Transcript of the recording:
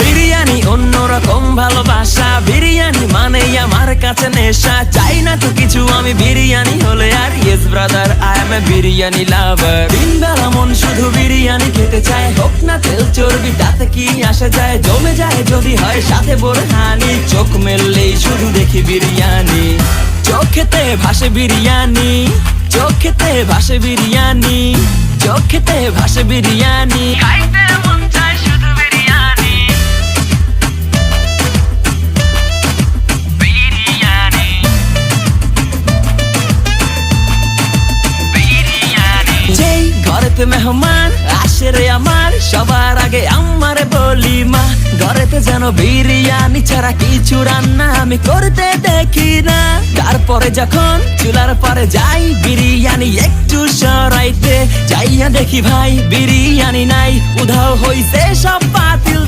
বিরিয়ানি অন্যরকম ভালোবাসা, বিরিয়ানি মানেই আমার কাছে নেশা। চাই না তো কিছু আমি বিরিয়ানি হলে আর, yes brother I M A biryani লাভার। দিন বেলা মন শুধু বিরিয়ানি খেতে চায়, হোক না তেল চর্বি তাতে কি আসে যায়। জমে যায় যদি হয় সাথে বোরহানি, চোখ মেললেই শুধু দেখি বিরিয়ানি। চোখেতে ভাসে বিরিয়ানি, চোখেতে ভাসে বিরিয়ানি, চোখেতে ভাসে বিরিয়ানি। খাইতে মন চায় শুধু বিরিয়ানি, বিরিয়ানি, বিরিয়ানি। যেই ঘরেতে মেহমান আসে রে আমার, সবার আগে আমারে বলি মা। ঘরেতে যেন বিরিয়ানি ছাড়া কিছু রান্না আমি করতে দেখি না। তারপরে যখন চুলার পরে যাই বিরিয়ানি একটু সরাইতে, যাইয়া দেখি ভাই বিরিয়ানি নাই, উধাও হইছে সব পাতিল